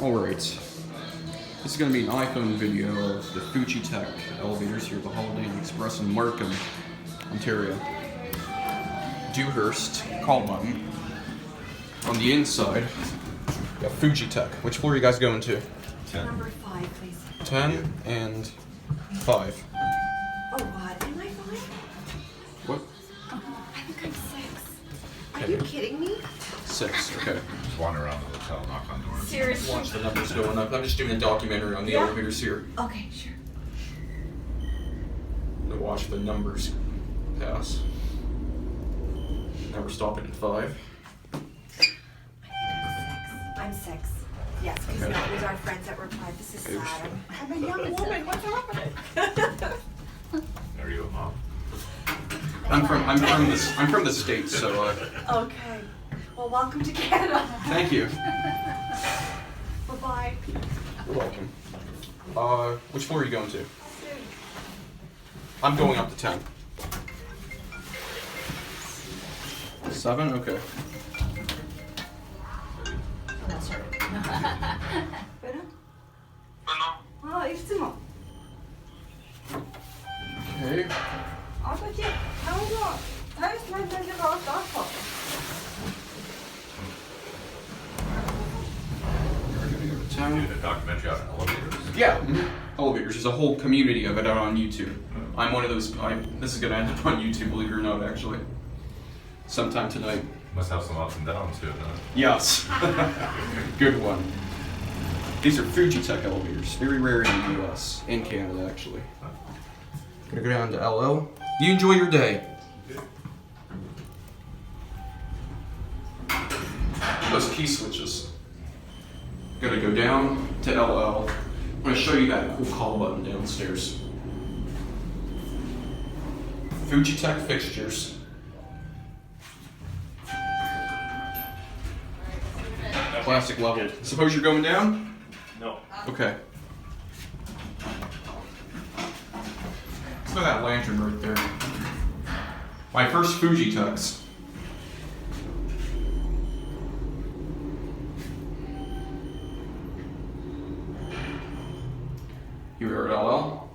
Alright, this is going to be an iPhone video of the Fujitec elevators here at the Holiday Inn Express in Markham, Ontario. Dewhurst call button. On the inside, we got Fujitec. Which floor are you guys going to? 10. Number 5, please. 10 and 5. Oh, what? Am I 5? What? I think I'm 6. Okay. Are you kidding me? 6, okay. Just wander around the hotel, knock on doors. Seriously? Watch the numbers going up. I'm just doing a documentary on the elevators here. Okay, sure. I'm gonna watch the numbers pass. Now we're stopping at 5. I'm 6. Yes, because Okay. that was our friends that replied. This is Okay, sad. I'm a young woman. What's happening? Are you a mom? I'm from the States, so Okay. Well, welcome to Canada. thank you. Bye-bye. You're welcome. Which floor are you going to? I'm going up to 10. 7? Okay. Pero? Ah,いつも。 Okay. 아버지, 강조. 다이어트 만들자가 왔어. We're gonna go to You 10. did a documentary out on elevators? Yeah. Elevators. There's a whole community of it out on YouTube. I'm one of those. This is gonna end up on YouTube, believe it or not, actually. Sometime tonight. Must have some ups and downs too, huh? Yes. Good one. These are Fujitec elevators. Very rare in the US. In Canada, actually. Gonna go down to LL. You enjoy your day. Those key switches. Gonna go down to LL. I'm gonna show you that cool call button downstairs. Fujitec fixtures. Plastic level. Suppose you're going down? No. Okay. Look at that lantern right there. My first Fujitecs. Here we are at LL.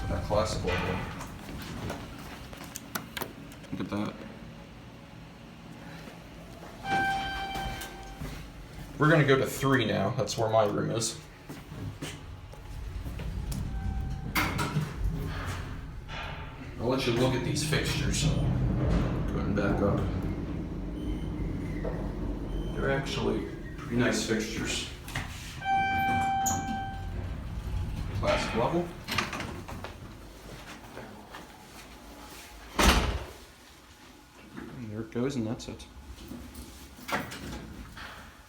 That classic level. Look at that. We're gonna go to 3 now. That's where my room is. I'll let you look at these fixtures. Going back up. They're actually pretty nice fixtures. Plastic level. And there it goes, and that's it.